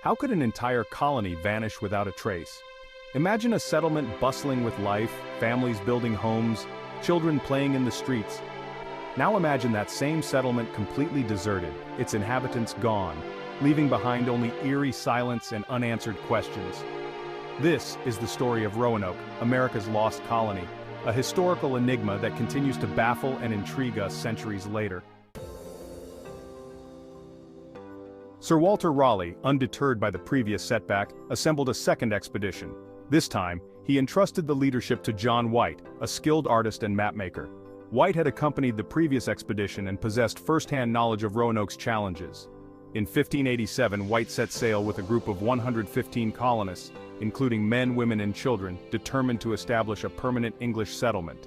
How could an entire colony vanish without a trace? Imagine a settlement bustling with life, families building homes, children playing in the streets. Now imagine that same settlement completely deserted, its inhabitants gone, leaving behind only eerie silence and unanswered questions. This is the story of Roanoke, America's lost colony, a historical enigma that continues to baffle and intrigue us centuries later. Sir Walter Raleigh, undeterred by the previous setback, assembled a second expedition. This time, he entrusted the leadership to John White, a skilled artist and mapmaker. White had accompanied the previous expedition and possessed first-hand knowledge of Roanoke's challenges. In 1587, White set sail with a group of 115 colonists, including men, women, and children, determined to establish a permanent English settlement.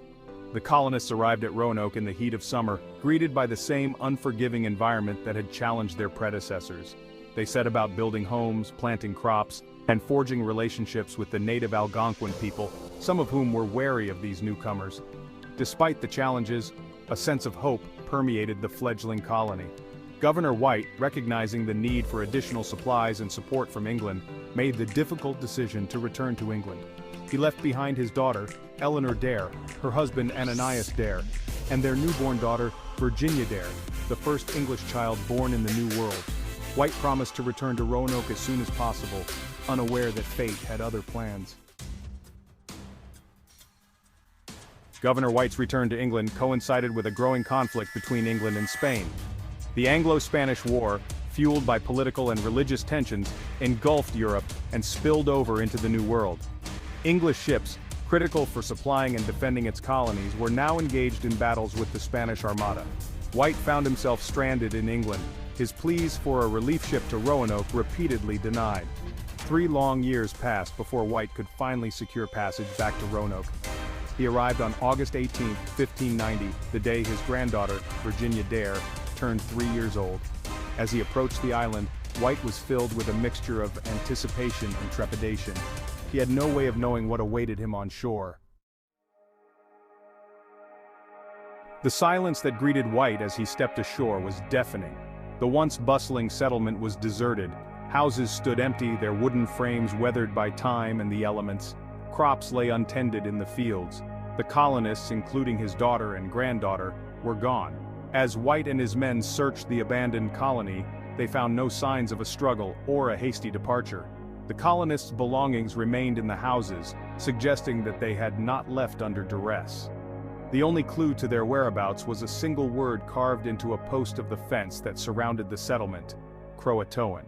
The colonists arrived at Roanoke in the heat of summer, greeted by the same unforgiving environment that had challenged their predecessors. They set about building homes, planting crops, and forging relationships with the native Algonquin people, some of whom were wary of these newcomers. Despite the challenges, a sense of hope permeated the fledgling colony. Governor White, recognizing the need for additional supplies and support from England, made the difficult decision to return to England. He left behind his daughter, Eleanor Dare, her husband Ananias Dare, and their newborn daughter, Virginia Dare, the first English child born in the New World. White promised to return to Roanoke as soon as possible, unaware that fate had other plans. Governor White's return to England coincided with a growing conflict between England and Spain. The Anglo-Spanish War, fueled by political and religious tensions, engulfed Europe and spilled over into the New World. English ships, critical for supplying and defending its colonies, were now engaged in battles with the Spanish Armada. White found himself stranded in England, his pleas for a relief ship to Roanoke repeatedly denied. 3 long years passed before White could finally secure passage back to Roanoke. He arrived on August 18, 1590, the day his granddaughter, Virginia Dare, turned 3 years old. As he approached the island, White was filled with a mixture of anticipation and trepidation. He had no way of knowing what awaited him on shore. The silence that greeted White as he stepped ashore was deafening. The once bustling settlement was deserted. Houses stood empty, their wooden frames weathered by time and the elements. Crops lay untended in the fields. The colonists, including his daughter and granddaughter, were gone. As White and his men searched the abandoned colony, they found no signs of a struggle or a hasty departure. The colonists' belongings remained in the houses, suggesting that they had not left under duress. The only clue to their whereabouts was a single word carved into a post of the fence that surrounded the settlement: Croatoan.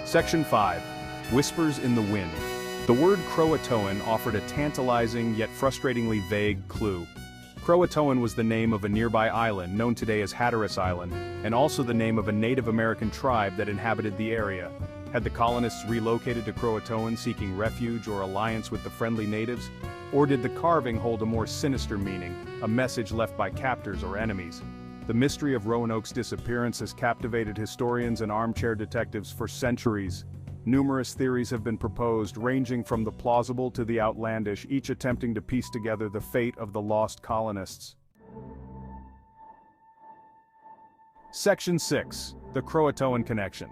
Section 5. Whispers in the Wind. The word Croatoan offered a tantalizing yet frustratingly vague clue. Croatoan was the name of a nearby island known today as Hatteras Island, and also the name of a Native American tribe that inhabited the area. Had the colonists relocated to Croatoan seeking refuge or alliance with the friendly natives? Or did the carving hold a more sinister meaning, a message left by captors or enemies? The mystery of Roanoke's disappearance has captivated historians and armchair detectives for centuries. Numerous theories have been proposed, ranging from the plausible to the outlandish, each attempting to piece together the fate of the lost colonists. Section 6. The Croatoan Connection.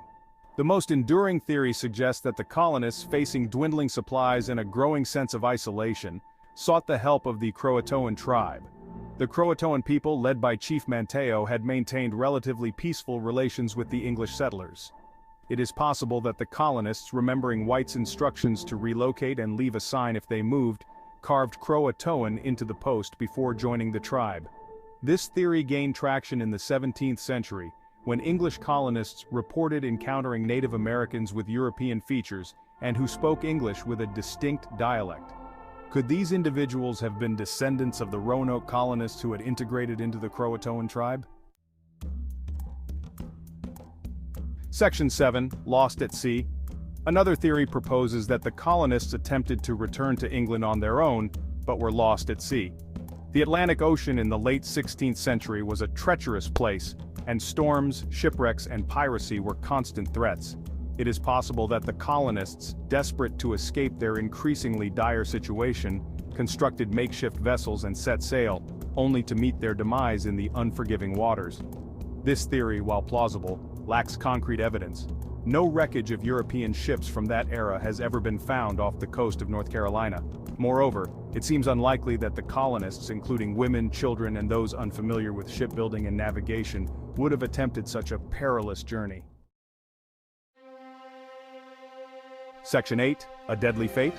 The most enduring theory suggests that the colonists, facing dwindling supplies and a growing sense of isolation, sought the help of the Croatoan tribe. The Croatoan people, led by Chief Manteo, had maintained relatively peaceful relations with the English settlers. It is possible that the colonists, remembering White's instructions to relocate and leave a sign if they moved, carved Croatoan into the post before joining the tribe. This theory gained traction in the 17th century, when English colonists reported encountering Native Americans with European features and who spoke English with a distinct dialect. Could these individuals have been descendants of the Roanoke colonists who had integrated into the Croatoan tribe? Section 7. Lost at Sea. Another theory proposes that the colonists attempted to return to England on their own, but were lost at sea. The Atlantic Ocean in the late 16th century was a treacherous place, and storms, shipwrecks, and piracy were constant threats. It is possible that the colonists, desperate to escape their increasingly dire situation, constructed makeshift vessels and set sail, only to meet their demise in the unforgiving waters. This theory, while plausible, lacks concrete evidence. No wreckage of European ships from that era has ever been found off the coast of North Carolina. Moreover, it seems unlikely that the colonists, including women, children, and those unfamiliar with shipbuilding and navigation, would have attempted such a perilous journey. Section 8, A Deadly Fate.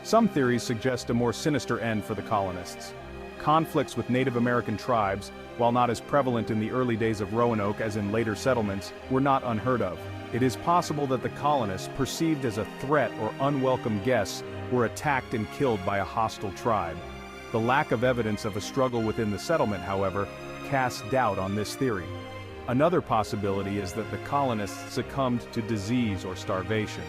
Some theories suggest a more sinister end for the colonists. Conflicts with Native American tribes, while not as prevalent in the early days of Roanoke as in later settlements, were not unheard of. It is possible that the colonists, perceived as a threat or unwelcome guests, were attacked and killed by a hostile tribe. The lack of evidence of a struggle within the settlement, however, casts doubt on this theory. Another possibility is that the colonists succumbed to disease or starvation.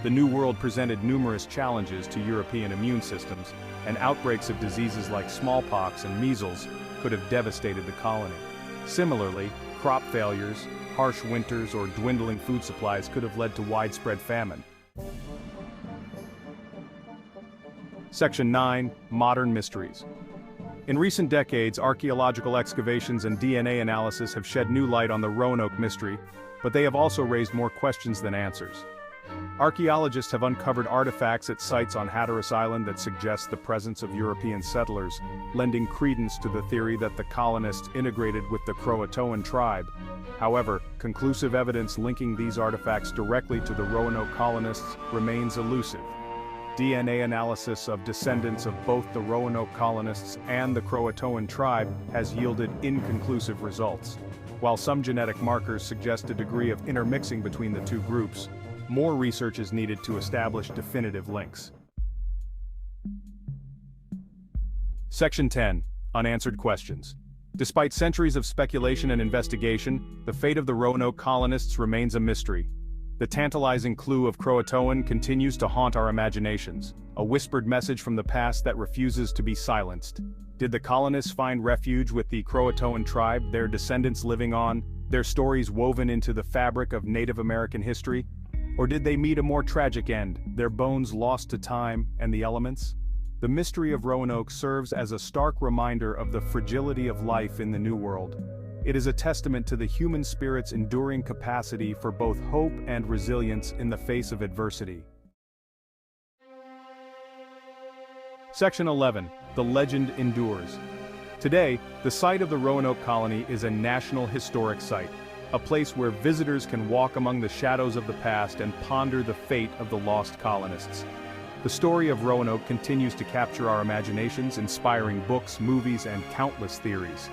The New World presented numerous challenges to European immune systems, and outbreaks of diseases like smallpox and measles could have devastated the colony. Similarly, crop failures, harsh winters, or dwindling food supplies could have led to widespread famine. Section 9, Modern Mysteries. In recent decades, archaeological excavations and DNA analysis have shed new light on the Roanoke mystery, but they have also raised more questions than answers. Archaeologists have uncovered artifacts at sites on Hatteras Island that suggest the presence of European settlers, lending credence to the theory that the colonists integrated with the Croatoan tribe. However, conclusive evidence linking these artifacts directly to the Roanoke colonists remains elusive. DNA analysis of descendants of both the Roanoke colonists and the Croatoan tribe has yielded inconclusive results. While some genetic markers suggest a degree of intermixing between the two groups, more research is needed to establish definitive links. Section 10, Unanswered Questions. Despite centuries of speculation and investigation, the fate of the Roanoke colonists remains a mystery. The tantalizing clue of Croatoan continues to haunt our imaginations, a whispered message from the past that refuses to be silenced. Did the colonists find refuge with the Croatoan tribe, their descendants living on, their stories woven into the fabric of Native American history? Or did they meet a more tragic end, their bones lost to time and the elements? The mystery of Roanoke serves as a stark reminder of the fragility of life in the New World. It is a testament to the human spirit's enduring capacity for both hope and resilience in the face of adversity. Section 11, The Legend Endures. Today, the site of the Roanoke colony is a National Historic Site, a place where visitors can walk among the shadows of the past and ponder the fate of the lost colonists. The story of Roanoke continues to capture our imaginations, inspiring books, movies, and countless theories.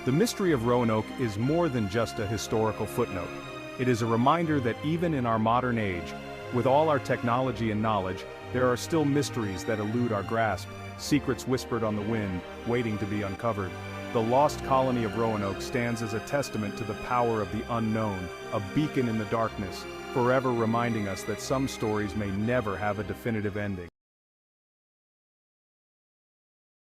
The mystery of Roanoke is more than just a historical footnote. It is a reminder that even in our modern age, with all our technology and knowledge, there are still mysteries that elude our grasp, secrets whispered on the wind, waiting to be uncovered. The lost colony of Roanoke stands as a testament to the power of the unknown, a beacon in the darkness, forever reminding us that some stories may never have a definitive ending.